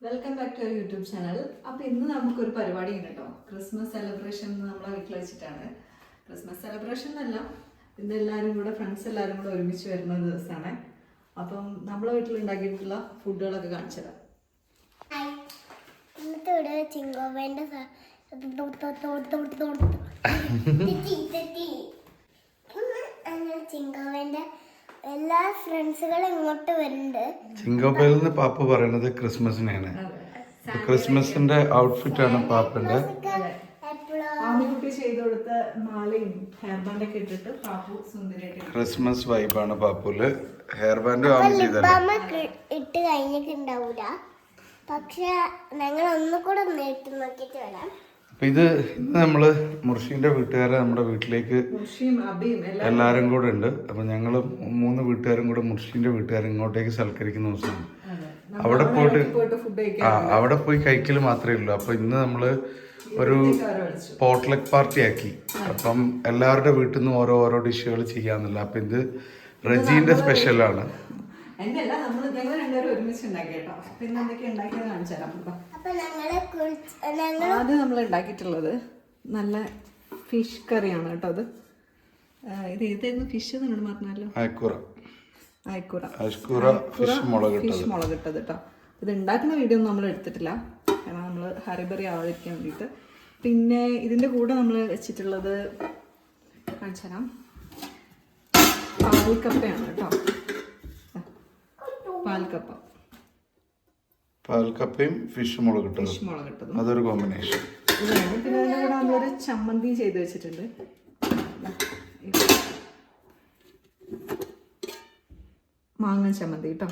Welcome back to YouTube channel. അപ്പോൾ ഇന്ന് നമുക്കൊരു പരിപാടി ഉണ്ട് കേട്ടോ. ക്രിസ്മസ് സെലിബ്രേഷൻ നമ്മളെ വീട്ടിൽ വെച്ചിട്ടാണ്. ക്രിസ്മസ് സെലിബ്രേഷൻ എന്നല്ല, ഇന്ന് എല്ലാവരും കൂടെ ഫ്രണ്ട്സ് എല്ലാവരും കൂടെ ഒരുമിച്ച് വരുന്ന ദിവസമാണ്. അപ്പം നമ്മളെ വീട്ടിൽ ഉണ്ടാക്കിയിട്ടുള്ള ഫുഡുകളൊക്കെ കാണിച്ചു തരാം. ചിങ്കോവേന്റെ എല്ലാ ഫ്രണ്ട്സുകളും ഇങ്ങോട്ട് വരുന്നുണ്ട്. ചിങ്കോപ്പയിൽ നിന്ന് പാപ്പ പറയണത് ക്രിസ്മസിനാണ്. ക്രിസ്മസിന്റെ ഔട്ട്ഫിറ്റ് ആണ് പാപ്പന്റെ. ആമിക്കുട്ടി ചെയ്ത് കൊടുത്ത മാലയും ഹെയർ ബാൻഡൊക്കെ ഇട്ടിട്ട് പാപ്പു സുന്ദരിയായിട്ട് ക്രിസ്മസ് വൈബാണ് പാപ്പുല്. ഹെയർ ബാൻഡ് ഇട്ട് കഴിഞ്ഞിട്ടുണ്ടാവൂല, പക്ഷെ ഞങ്ങൾ ഒന്നുകൂടെ നേരിട്ട് നോക്കിട്ട് വരാം. അപ്പൊ ഇത് ഇന്ന് നമ്മള് മുർഷീന്റെ വീട്ടുകാരെ നമ്മുടെ വീട്ടിലേക്ക് എല്ലാരും കൂടെ ഉണ്ട്. അപ്പൊ ഞങ്ങള് 3 വീട്ടുകാരും കൂടെ മുർഷീന്റെ വീട്ടുകാരെ ഇങ്ങോട്ടേക്ക് സൽക്കരിക്കുന്ന ദിവസമാണ്. അവിടെ പോയി കഴിക്കല് മാത്രമേ ഉള്ളൂ. അപ്പൊ ഇന്ന് നമ്മള് ഒരു പോട്ട്ലക്ക് പാർട്ടി ആക്കി. അപ്പം എല്ലാവരുടെ വീട്ടിൽ നിന്നും ഓരോ ഡിഷുകൾ ചെയ്യാന്നില്ല. അപ്പൊ ഇത് റജീന്റെ സ്പെഷ്യലാണ്. ആദ്യം നമ്മൾ ഉണ്ടാക്കിയിട്ടുള്ളത് നല്ല ഫിഷ് കറിയാണ് കേട്ടോ. അത് ഇത് ഏതായിരുന്നു ഫിഷ് നിങ്ങൾ പറഞ്ഞല്ലോ? ഫിഷ് മുളകിട്ടത് കേട്ടോ. ഇത് ഉണ്ടാക്കുന്ന വീഡിയോ ഒന്നും നമ്മൾ എടുത്തിട്ടില്ല, കാരണം നമ്മൾ ഹറിബറി ആവാതിരിക്കാൻ വേണ്ടിയിട്ട്. പിന്നെ ഇതിൻ്റെ കൂടെ നമ്മൾ വെച്ചിട്ടുള്ളത് കാണിച്ചു തരാം, പാൽക്കപ്പയാണ് കേട്ടോ. പാൽക്കപ്പയും ഫിഷ് മുളകിട്ടതും അതൊരു കോമ്പിനേഷൻ. ഇതാണ്. പിന്നെ അതിൻ്റെ കൂടെ നമ്മളൊരു ചമ്മന്തി ചെയ്ത് വെച്ചിട്ടുണ്ട്, മാങ്ങ ചമ്മന്തി കേട്ടോ.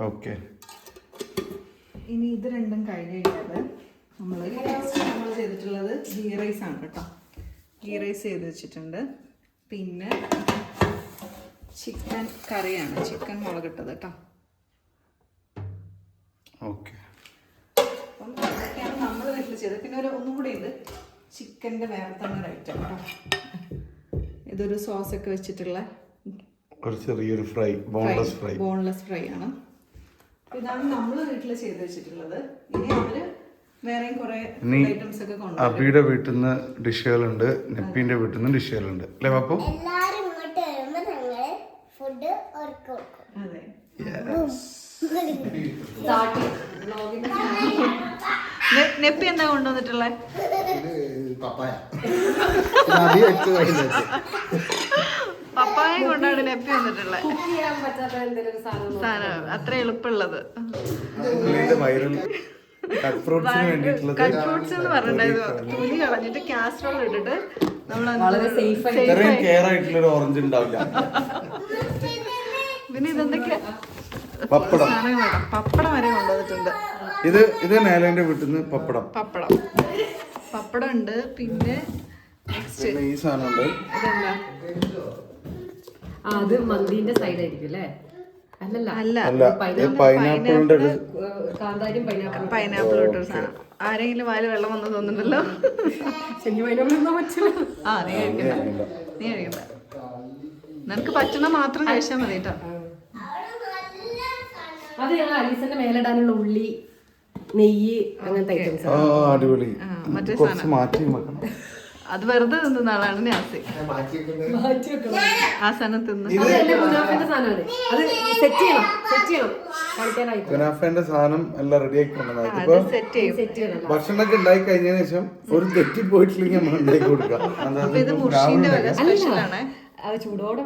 ഓക്കെ, ഇനി ഇത് രണ്ടും കഴിഞ്ഞ് കഴിഞ്ഞാൽ നമ്മൾ ചെയ്തിട്ടുള്ളത് ഗീ റൈസ് ആണ് കേട്ടോ. ഗീ റൈസ് ചെയ്ത് വെച്ചിട്ടുണ്ട്. പിന്നെ ചിക്കൻ കറിയാണ്, ചിക്കൻ മുളകിട്ടത് കേട്ടോ. ഓക്കെ, അപ്പം അതൊക്കെയാണ് നമ്മൾ വീട്ടിൽ ചെയ്തത്. പിന്നെ ഒന്നും കൂടി ഉണ്ട്, ചിക്കൻ്റെ വേറെ തന്നെ ഒരു ഐറ്റം കേട്ടോ. ഇതൊരു സോസൊക്കെ വെച്ചിട്ടുള്ള ഒരു ചെറിയൊരു ഫ്രൈ, ബോൺലെസ് ഫ്രൈ ആണ്. ഇതാണ് നമ്മൾ വീട്ടിൽ ചെയ്ത് വെച്ചിട്ടുള്ളത്. ഇനി അവര് വേറെയും കുറെ ഐറ്റംസ് ഒക്കെ കൊണ്ടുവരും. അബിയുടെ വീട്ടിൽ നിന്ന് ഡിഷുകളുണ്ട്, നെപ്പിന്റെ വീട്ടിൽ നിന്ന് ഡിഷുകളുണ്ട് അല്ലേ പാപ്പു? എല്ലാരും ഇങ്ങോട്ട് വരുമ്പോ ഞങ്ങള് ഫുഡ് അവർക്ക് കൊടുക്കും. അതെ, നെപ്പി എന്താ കൊണ്ടുവന്നിട്ടുള്ളത്? പപ്പായ കൊണ്ടാണ് നെപ്പി വന്നിട്ടുള്ളത്. സാധനം അത്ര എളുപ്പമുള്ളത്. കട്ട് ഫ്രൂട്ട്സ് എന്ന് പറഞ്ഞിട്ടുണ്ടായിരുന്നു. തുണി കളഞ്ഞിട്ട് കാസ്ട്രോൾ ഇട്ടിട്ട് നമ്മൾ കെയർ ആയിട്ടുള്ള ഒരു ഓറഞ്ച് ഉണ്ടാവില്ല. പിന്നെ ഇതെന്തൊക്കെയാ? പപ്പടം വരെ കൊണ്ടുവന്നിട്ടുണ്ട്. ഇത് നേലന്റെ വീട്ടിൽ നിന്ന് പപ്പടം ഉണ്ട്. പിന്നെ ഈ സാധനം ഉണ്ട്. ഇതെന്താ? അത് മന്തിന്റെ സൈഡ് ആയിരിക്കും അല്ലേ? അല്ല, പൈനാപ്പിൾ ഇട്ടൊരു സാധനം. ആരെങ്കിലും വായിൽ വെള്ളം വന്നു തോന്നുന്നുണ്ടല്ലോ. നീ കഴിക്കണ്ട. നിനക്ക് പറ്റുന്ന മാത്രം കഴിച്ചാൽ മതി കേട്ടോ. അത് ഞങ്ങൾ അലീസന്റെ മേലിടാനുള്ള ഉള്ളി, നെയ്യ്, അങ്ങനത്തെ ഐറ്റംസ്. അടിപൊളി. മറ്റേ സാധനം അത് വെറുതെ തിന്നുന്ന ആളാണ് നാസി. ആ സാധനം തിന്ന് കുനാഫേന്റെ സാധനം എല്ലാം റെഡി ആക്കി ഭക്ഷണമൊക്കെ ഉണ്ടായി കഴിഞ്ഞതിന് ശേഷം ഒരു തെറ്റി പോയിട്ടില്ലെങ്കിൽ നമ്മൾ ഉണ്ടാക്കി കൊടുക്കാം. ഇത് മുർഷീന്റെ വക സ്പെഷ്യലാണ്. ചൂടോടെ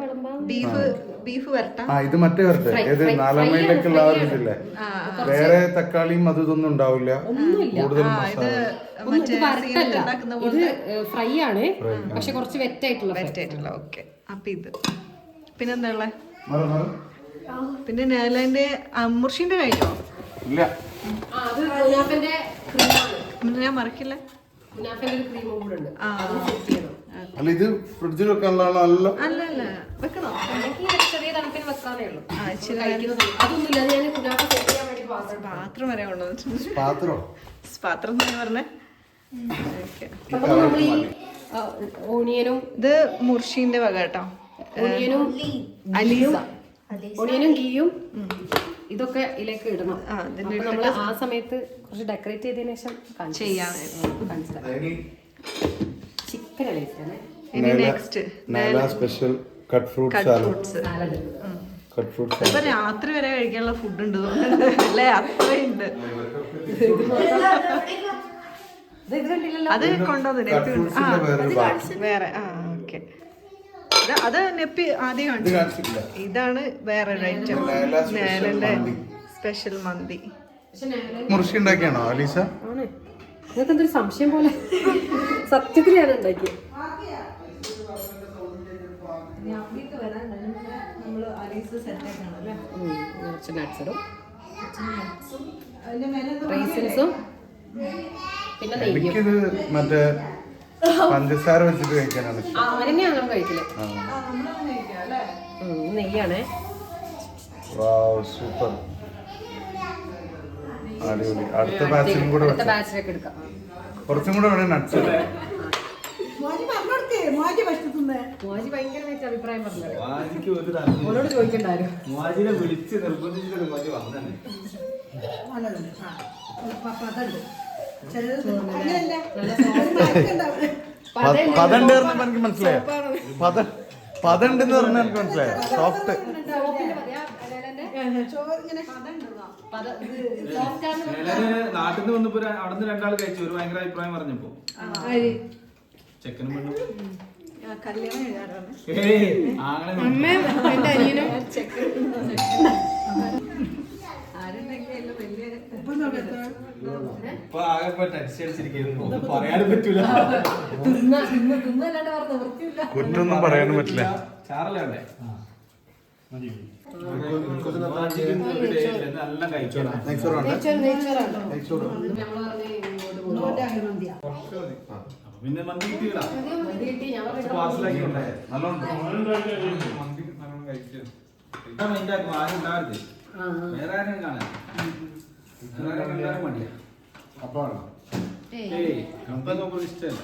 ബീഫ് വരട്ടെ. ഇത് മറ്റേ വരട്ടെ, ഏത് 4 മൈലിലേക്കുള്ള ആ ഒരു ഇതില്ലേ, വേറെ തക്കാളിയും അതും ഇതൊന്നും ഉണ്ടാവില്ല. കൂടുതൽ ഇത് ഫ്രൈ ആണ്, പക്ഷെ കുറച്ച് വെറ്റായിട്ടുള്ള. ഓക്കെ, അപ്പൊ ഇത് പിന്നെന്താ ഉള്ളത്? പിന്നെ നേലന്റെ മുർഷീന്റെ കഴിഞ്ഞോ? ഇല്ല, ഞാൻ മറക്കില്ല. അല്ല, ഇത് ഫ്രിഡ്ജിൽ വെക്കാനുള്ളതാണല്ലോ. അല്ല, വെക്കണോ? ചെറിയ തണുപ്പിന് വെക്കാനേ ഉള്ളൂ. പാത്രം വരെ കൊണ്ടുവന്നിട്ടുണ്ട്. പാത്രം പറഞ്ഞേ. നമ്മൾ ഈ ഓണിയനും, ഇത് മുർഷീന്റെ വക കേട്ടോ. ഓണിയനും അലീസ, ഓണിയനും ഗീയും ഇതൊക്കെ ഇതിലേക്ക് ഇടണം. അപ്പൊ നമ്മള് ആ സമയത്ത് കുറച്ച് ഡെക്കറേറ്റ് ചെയ്തതിനു ശേഷം ചെയ്യാം. ചിക്കൻ അല്ലേ ഇനി next special cut fruit salad. Cut fruit ഇപ്പൊ രാത്രി വരെ കഴിക്കാനുള്ള ഫുഡ് ഉണ്ട് തോന്നുന്നുണ്ട് അല്ലേ? അത്രയുണ്ട്. അത് കൊണ്ടുവന്നില്ല വേറെ. ഓക്കെ, അത് നെപ്പി ആദ്യം കാണിച്ചു. ഇതാണ് വേറെ ഐറ്റം, നേലന്റെ സ്പെഷ്യൽ മന്തി. മുറിശി ഉണ്ടാക്കിയാണോ അലീസ? ആണ്. നിങ്ങൾക്ക് എന്തൊരു സംശയം പോലെ. സത്യത്തിൽ ഞാൻ ഉണ്ടാക്കിയത്. കുറച്ച് നട്ട്സ് ഇടും, റൈസിൻസും, പിന്നെ നെയ്യും. എനിക്കിത് മറ്റേ പഞ്ചസാര വെച്ചിട്ട് കഴിക്കാനാണ് ഇഷ്ടം. തന്നെയാണ് നമ്മൾ കഴിക്കല്. നെയ്യാണേ. സൂപ്പർ, അടിപൊളി. അടുത്ത ബാച്ചിലും കൂടെ അടുത്ത ബാച്ചിലേക്ക് എടുക്കാം. കുറച്ചും കൂടെ വേണേ നട്ട്സ് ഇടാം. മോജി ഭയങ്കരമായിട്ട് അഭിപ്രായം പറഞ്ഞത്. ഓനോട് ചോദിക്കണ്ടായിരുന്നു. പതണ്ട് എനിക്ക് മനസ്സിലായോ? പതണ്ടെന്ന് പറഞ്ഞാൽ എനിക്ക് മനസ്സിലായോ? സോഫ്റ്റ്. നാട്ടിൽ നിന്ന് വന്നപ്പോ അവിടെ നിന്ന് രണ്ടാൾ കഴിച്ചു. ഒരു ഭയങ്കര അഭിപ്രായം പറഞ്ഞപ്പോ ചെക്കനും പെണ്ണും ഇപ്പൊ ആകെ ടെൻഷൻ അടിച്ചിരിക്കുന്നു. പറയാനും പറ്റൂല, കുറ്റൊന്നും പറയാനും പറ്റില്ല. ചാറല്ലേ നല്ല കഴിച്ചോളാം. പിന്നെ മന്തി കിട്ടിയില്ല, പാർസലാക്കി ഉണ്ടായി. ആരും ഉണ്ടാവരുത്, വേറെ ആരും കാണാൻ. വേറെ ആരും കണ്ടാലും മടിയാ. ഏയ് കപ്പ നോക്കുമ്പോൾ ഇഷ്ടമല്ല.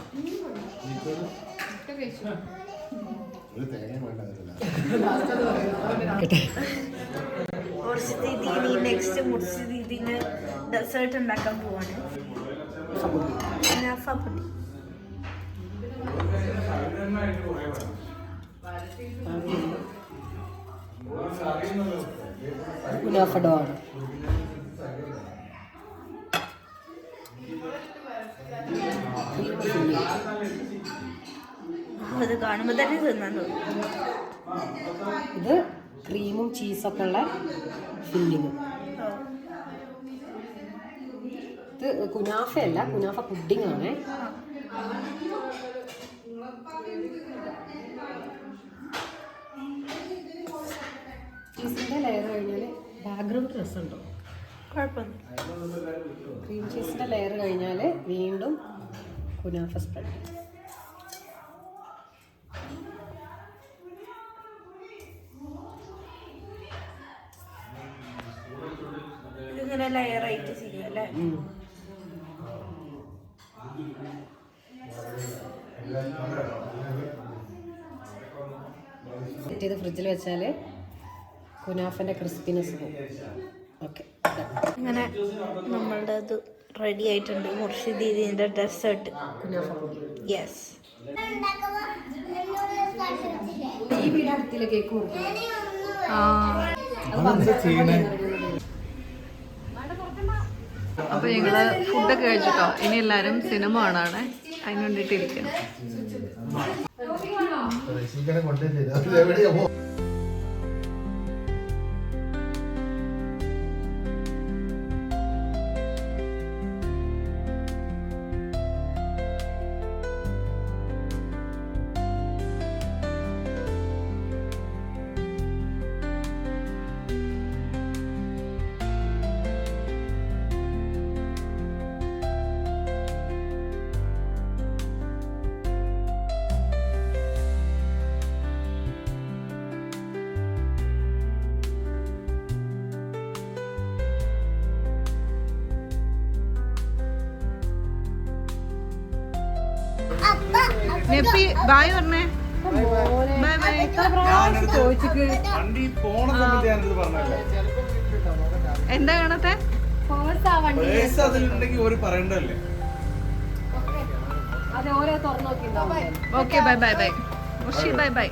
നെക്സ്റ്റ് മുർസി ദീദിന് ഡെസേർട്ട് ഉണ്ടാക്കാൻ പോവാണ്. അത് കാണുമ്പോ തന്നെ തിന്നാൻ തോന്നും. ഇത് ക്രീമും ചീസൊക്കെ ഉള്ള ഫില്ലിങ്. ഇത് കുനാഫയല്ല, കുനാഫ പുഡിംഗ് ആണ്. ചീസിന്റെ ലെയർ കഴിഞ്ഞാല് ബാക്ക്ഗ്രൗണ്ട് രസമുണ്ടോ? കുഴപ്പമൊന്നുമില്ല. ക്രീം ചീസിന്റെ ലെയർ കഴിഞ്ഞാല് വീണ്ടും കുനാഫ സ്പ്രെഡ്. ഇതിങ്ങനെ ലെയറായിട്ട് ചെയ്യും അല്ലേ? സെറ്റ് ചെയ്ത് ഫ്രിഡ്ജിൽ വെച്ചാല് കുനാഫന്റെ ക്രിസ്പിനെസ് പോകും. ഓക്കെ, അങ്ങനെ നമ്മളുടെ അത് റെഡി ആയിട്ടുണ്ട്. മുർഷി ദീദിന്റെ ഡെസേർട്ട് കുനാഫ പുഡിംഗ്. യെസ്. ഈ വീട് അടുത്തില്ല കേക്ക് കൊടുക്കും. അപ്പൊ ഞങ്ങള് ഫുഡൊക്കെ കഴിച്ചിട്ടോ. ഇനി എല്ലാരും സിനിമ കാണാണ്, അതിന് വേണ്ടിട്ടിരിക്കണം. നെപ്പി ബായ് പറഞ്ഞേ. വണ്ടി പോണ സമയത്ത് ഞാനിത് പറഞ്ഞല്ലേ. എന്താ കാണത്തെ? അതിലുണ്ടെങ്കിൽ ഒരു പറയണ്ടല്ലേ. അത് ഓരോ തുറന്നു നോക്കി. Okay bye bye bye. Murshi bye bye.